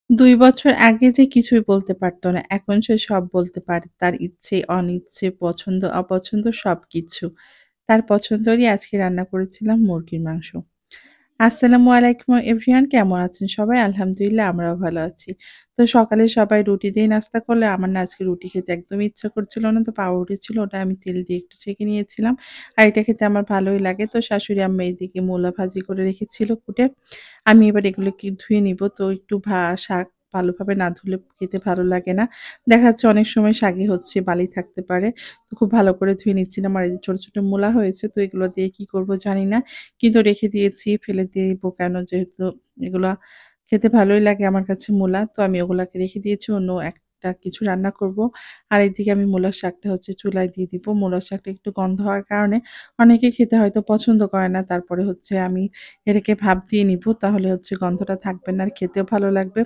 ২ বছর আগে যে কিছুই বলতে পারত না, এখন সে সব বলতে পারে। তার ইচ্ছে, অনিচ্ছে, পছন্দ, অপছন্দ সবকিছু। তার পছন্দেরই আজকে রান্না করেছিলাম মুরগির মাংস। আসসালামু আলাইকুম এভরিওয়ান, কেমন আছেন সবাই? আলহামদুলিল্লাহ আমরাও ভালো আছি। তো সকালে সবাই রুটি দিয়ে নাস্তা করলে আমার না আজকে রুটি খেতে একদমই ইচ্ছা করছিল না। তো পাউরুটি ছিল, ওটা আমি তেল দিয়ে একটু ছেঁকে নিয়েছিলাম। আর এটা খেতে আমার ভালোই লাগে। তো শাশুড়ি আম্মা এদিকে মূলা ভাজি করে রেখেছিল কুটে। আমি এবার এগুলোকে ধুয়ে নিব। তো একটু শাক ভালোভাবে না ধুলে খেতে ভালো লাগে না। দেখা যাচ্ছে অনেক সময় শাকে হচ্ছে বালি থাকতে পারে। তো খুব ভালো করে ধুয়ে নিচ্ছিলাম। আর এই যে ছোট, ছোট মূলা হয়েছে, তো এগুলো দিয়ে কি করব জানি না। কিন্তু রেখে দিয়েছি, ফেলে দিব কেন? যেহেতু এগুলা খেতে ভালোই লাগে আমার কাছে মূলা। তো আমি ওগুলাকে রেখে দিয়েছি, অন্য একটা কিছু রান্না করব। আর এদিকে আমি মূলার শাকটা হচ্ছে চুলায় দিয়ে দিব। মূলার শাকটা একটু গন্ধ হওয়ার কারণে অনেকে খেতে হয়তো পছন্দ করে না। তারপরে হচ্ছে আমি এটাকে ভাপ দিয়ে নিব। তাহলে হচ্ছে গন্ধটা থাকবে না আর খেতেও ভালো লাগবে।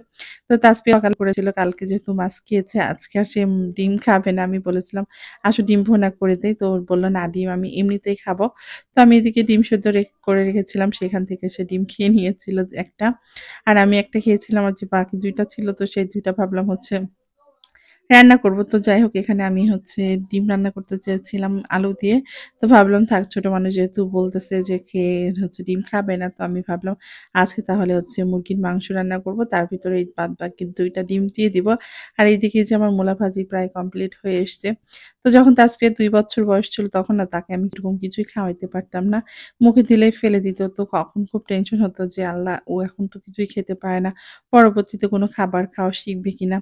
তো তাসফিয়া সকাল করেছিল, কালকে যেহেতু মাছ খেয়েছে, আজকে আর সে ডিম খাবে না। আমি বলেছিলাম, "আসো ডিম ভুনা করে দেই।" তো ও বলল, "না, ডিম আমি এমনিতেই খাবো।" তো আমি এদিকে ডিম সেদ্ধ করে রেখেছিলাম। সেখান থেকে সে ডিম খেয়ে নিয়েছিল একটা। আর আমি একটা খেয়েছিলাম। আর যে বাকি ২ টা ছিল, তো সেই ২ টা ভাবলাম হচ্ছে রান্না করব। তো যাই হোক, এখানে আমি হচ্ছে ডিম রান্না করতে চেয়েছিলাম আলু দিয়ে। তো ভাবলাম থাক, ছোট মানুষ যেহেতু বলতেছে যে খেয়ে হচ্ছে ডিম খাবে না। তো আমি ভাবলাম আজকে তাহলে হচ্ছে মুরগির মাংস রান্না করব। তার ভিতরে এই বাদবাকি ২ টা ডিম দিয়ে দিব। আর এইদিকে যে আমার মূলা ভাজি প্রায় কমপ্লিট হয়ে এসছে। তো যখন তাসফিয়ার ২ বছর বয়স ছিল, তখন না তাকে আমি এরকম কিছুই খাওয়াইতে পারতাম না। মুখে দিলেই ফেলে দিত। তো কখন খুব টেনশন হতো যে আল্লাহ, ও এখন তো কিছুই খেতে পারে না। পরবর্তীতে কোনো খাবার খাওয়া শিখবে কিনা?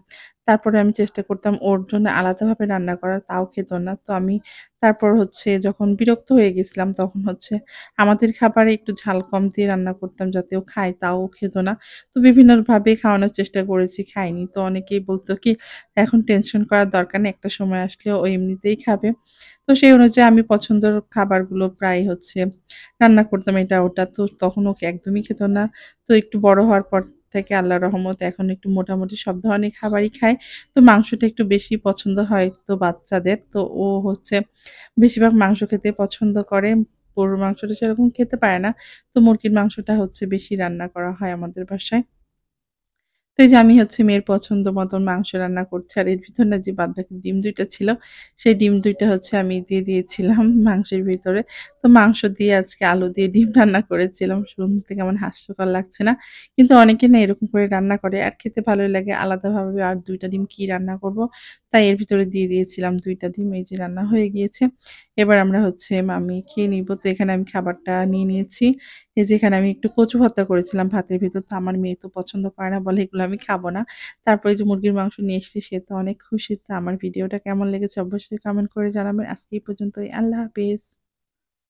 তারপরে আমি চেষ্টা করতাম ওর জন্য আলাদাভাবে রান্না করার, তাও খেত না। তো আমি তারপর হচ্ছে যখন বিরক্ত হয়ে গেছিলাম, তখন হচ্ছে আমাদের খাবারে একটু ঝাল কম দিয়ে রান্না করতাম যাতে ও খায়, তাও ও খেত না। তো বিভিন্নভাবে খাওয়ানোর চেষ্টা করেছি, খায়নি। তো অনেকেই বলত কি, "এখন টেনশন করার দরকার নেই। একটা সময় আসলে ও এমনিতেই খাবে।" তো সেই অনুযায়ী আমি পছন্দের খাবারগুলো প্রায় হচ্ছে রান্না করতাম, এটা ওটা। তো তখন ওকে একদমই খেত না। তো একটু বড় হওয়ার পর থেকে আল্লাহর রহমতে এখন একটু মোটামুটি সব ধরনের খাবারই খায়। তো মাংসটা একটু বেশি পছন্দ হয় তো বাচ্চাদের। তো ও হচ্ছে বেশিরভাগ মাংস খেতে পছন্দ করে। গরুর মাংসটা সেরকম খেতে পারে না। তো মুরগির মাংসটা হচ্ছে বেশি রান্না করা হয় আমাদের বাসায়। তো এই যে আমি হচ্ছে মেয়ের পছন্দ মতন মাংস রান্না করছি। আর এর ভিতর না যে বাদবাকি ডিম ২ টা ছিল, সেই ডিম ২ টা হচ্ছে আমি দিয়ে দিয়েছিলাম মাংসের ভিতরে। তো মাংস দিয়ে আজকে আলু দিয়ে ডিম রান্না করেছিলাম। শুনতে কেমন হাস্যকর লাগছে না? কিন্তু অনেকে না এরকম করে রান্না করে আর খেতে ভালোই লাগে। আলাদাভাবে আর ২ টা ডিম কি রান্না করব? তাই এর ভিতরে দিয়ে দিয়েছিলাম ২ টা ডিম। এই যে রান্না হয়ে গিয়েছে। এবার আমরা হচ্ছে আমি খেয়ে নিব। তো এখানে আমি খাবারটা নিয়ে নিয়েছি। এই যে এখানে আমি একটু কচু ভর্তা করেছিলাম ভাতের ভেতর। তো আমার মেয়ে তো পছন্দ করে না, বলে এগুলো আমি খাবো না। তারপরে যে মুরগির মাংস নিয়ে এসেছি, সে তো অনেক খুশি। তো আমার ভিডিওটা কেমন লেগেছে অবশ্যই কমেন্ট করে জানাবেন। আজকে এই পর্যন্তই। আল্লাহ হাফেজ।